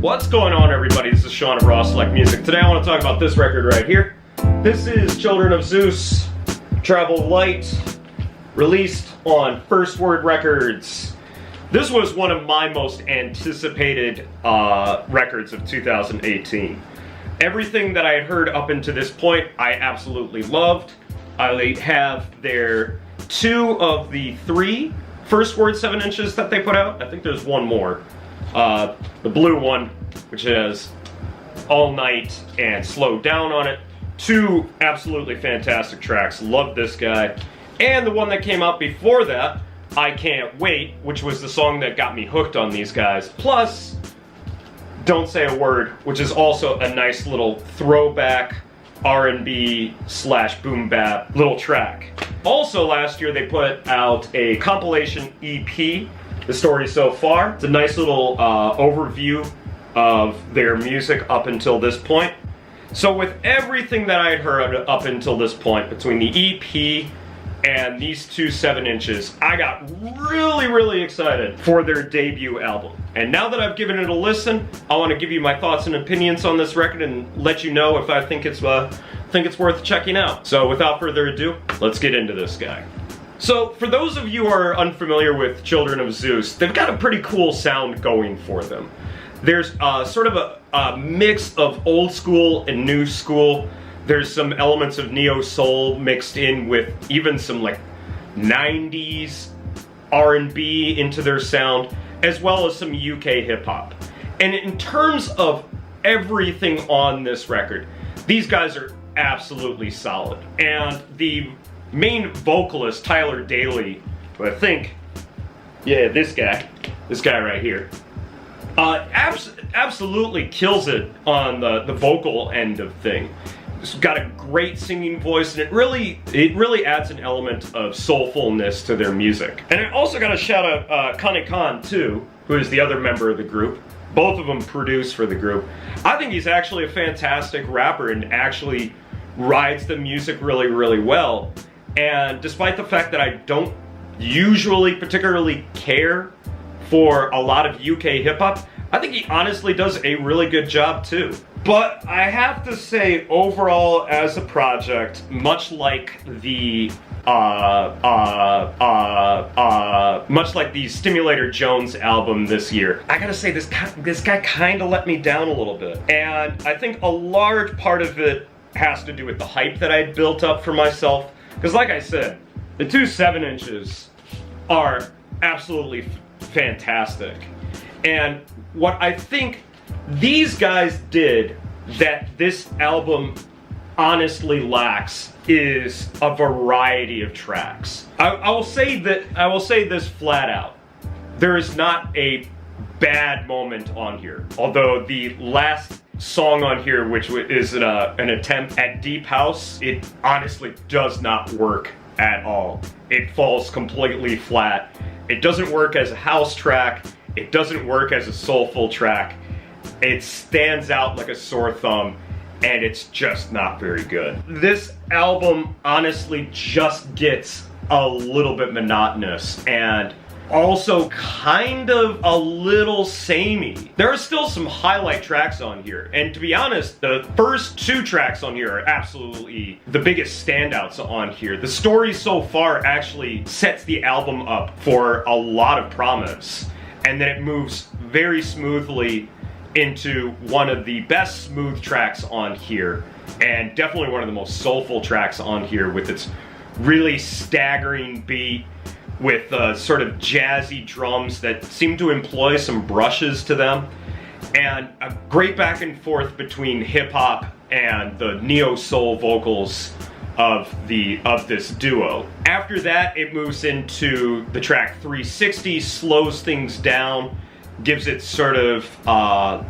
What's going on, everybody? This is Sean of Raw Select Music. Today I want to talk about this record right here. This is Children of Zeus Travel Light, released on First Word Records. This was one of my most anticipated records of 2018. Everything that I had heard up until this point, I absolutely loved. I have their 2 of the 3 First Word 7 inches that they put out. I think there's one more. The blue one, which has All Night and Slow Down on it. 2 absolutely fantastic tracks. Love this guy. And the one that came out before that, I Can't Wait, which was the song that got me hooked on these guys. Plus, Don't Say a Word, which is also a nice little throwback R&B / boom bap little track. Also last year they put out a compilation EP, The Story So Far. It's a nice little overview of their music up until this point. So with everything that I had heard up until this point, between the EP and these 2 7 inches, I got really excited for their debut album. And now that I've given it a listen, I want to give you my thoughts and opinions on this record and let you know if I think it's worth checking out. So without further ado, let's get into this guy. So for those of you who are unfamiliar with Children of Zeus, they've got a pretty cool sound going for them. There's sort of a mix of old school and new school. There's some elements of neo-soul mixed in with even some like 90s R&B into their sound, as well as some UK hip-hop. And in terms of everything on this record, these guys are absolutely solid. And the main vocalist, Tyler Daly, who I think, yeah, this guy right here, absolutely kills it on the vocal end of thing. He's got a great singing voice, and it really adds an element of soulfulness to their music. And I also got to shout out Kane Khan too, who is the other member of the group. Both of them produce for the group. I think he's actually a fantastic rapper and actually rides the music really well. And despite the fact that I don't usually particularly care for a lot of UK hip-hop, I think he honestly does a really good job too. But I have to say, overall, as a project, much like the Stimulator Jones album this year, I gotta say this guy kind of let me down a little bit. And I think a large part of it has to do with the hype that I'd built up for myself. Because like I said, the 2 7 inches are absolutely fantastic. And what I think these guys did that this album honestly lacks is a variety of tracks. I will say this flat out. There is not a bad moment on here. Although the last song on here, which is an attempt at deep house, it honestly does not work at all. It falls completely flat. It doesn't work as a house track. It doesn't work as a soulful track. It stands out like a sore thumb, and it's just not very good. This album honestly just gets a little bit monotonous and also kind of a little samey. There are still some highlight tracks on here, and to be honest, the first 2 tracks on here are absolutely the biggest standouts on here. The Story So Far actually sets the album up for a lot of promise, and then it moves very smoothly into one of the best smooth tracks on here, and definitely one of the most soulful tracks on here, with its really staggering beat, with sort of jazzy drums that seem to employ some brushes to them, and a great back and forth between hip-hop and the neo-soul vocals of this duo. After that, it moves into the track 360, slows things down, gives it sort of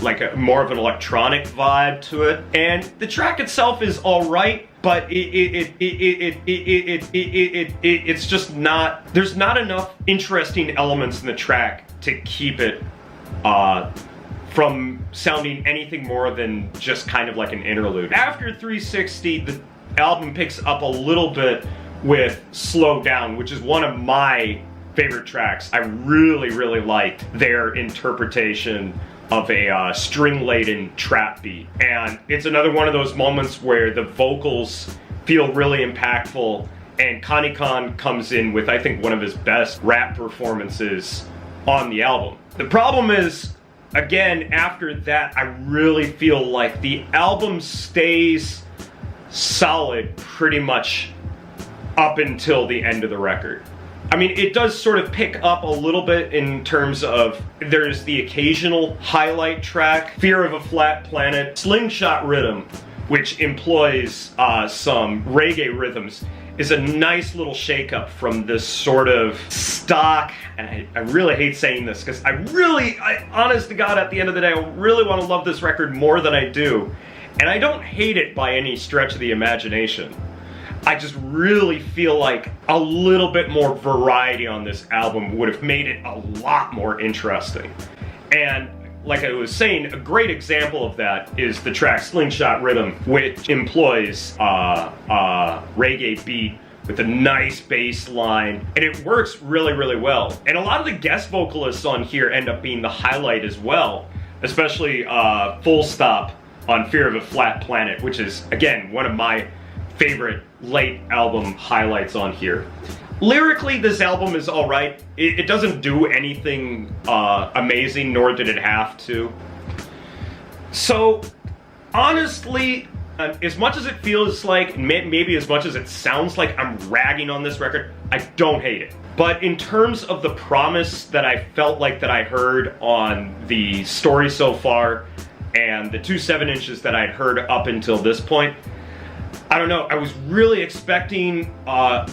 like a more of an electronic vibe to it, and the track itself is all right, but it's just not. There's not enough interesting elements in the track to keep it from sounding anything more than just kind of like an interlude. After 360, the album picks up a little bit with Slow Down, which is one of my favorite tracks. I really, really liked their interpretation of a string-laden trap beat. And it's another one of those moments where the vocals feel really impactful, and Connie Khan comes in with, I think, one of his best rap performances on the album. The problem is, again, after that, I really feel like the album stays solid pretty much up until the end of the record. I mean, it does sort of pick up a little bit in terms of there's the occasional highlight track, Fear of a Flat Planet, Slingshot Rhythm, which employs some reggae rhythms, is a nice little shakeup from this sort of stock, and I really hate saying this because I honest to God, at the end of the day, I really want to love this record more than I do. And I don't hate it by any stretch of the imagination. I just really feel like a little bit more variety on this album would have made it a lot more interesting. And like I was saying, a great example of that is the track Slingshot Rhythm, which employs reggae beat with a nice bass line, and it works really, really well. And a lot of the guest vocalists on here end up being the highlight as well, especially Full Stop on Fear of a Flat Planet, which is, again, one of my favorite late album highlights on here. Lyrically, this album is alright. It doesn't do anything amazing, nor did it have to. So, honestly, as much as it feels like, maybe as much as it sounds like I'm ragging on this record, I don't hate it. But in terms of the promise that I felt like that I heard on the story so far, and the 2 7-inches that I'd heard up until this point, I don't know, I was really expecting a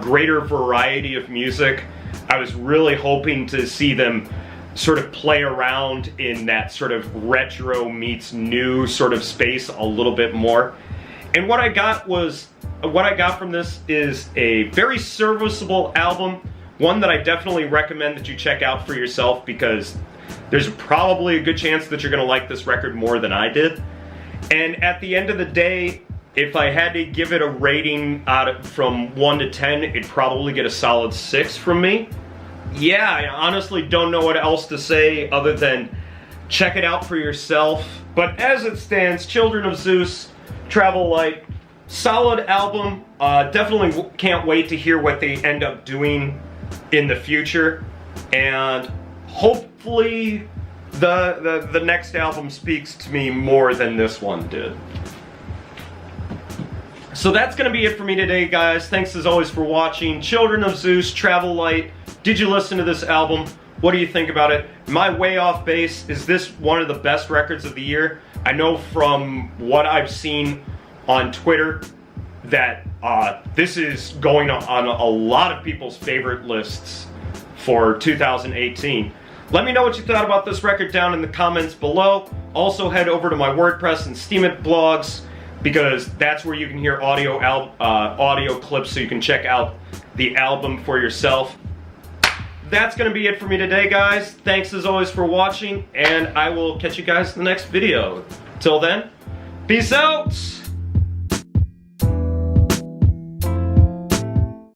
greater variety of music. I was really hoping to see them sort of play around in that sort of retro meets new sort of space a little bit more. And what I got from this is a very serviceable album, one that I definitely recommend that you check out for yourself, because there's probably a good chance that you're gonna like this record more than I did. And at the end of the day, if I had to give it a rating from 1 to 10, it'd probably get a solid 6 from me. Yeah, I honestly don't know what else to say other than check it out for yourself. But as it stands, Children of Zeus Travel Light, solid album. Definitely can't wait to hear what they end up doing in the future. And hopefully the next album speaks to me more than this one did. So that's going to be it for me today, guys. Thanks as always for watching. Children of Zeus Travel Light. Did you listen to this album? What do you think about it? Am I way off base? Is this one of the best records of the year? I know from what I've seen on Twitter that this is going on a lot of people's favorite lists for 2018. Let me know what you thought about this record down in the comments below. Also head over to my WordPress and Steemit blogs, because that's where you can hear audio clips so you can check out the album for yourself. That's going to be it for me today, guys. Thanks as always for watching, and I will catch you guys in the next video. Till then, peace out!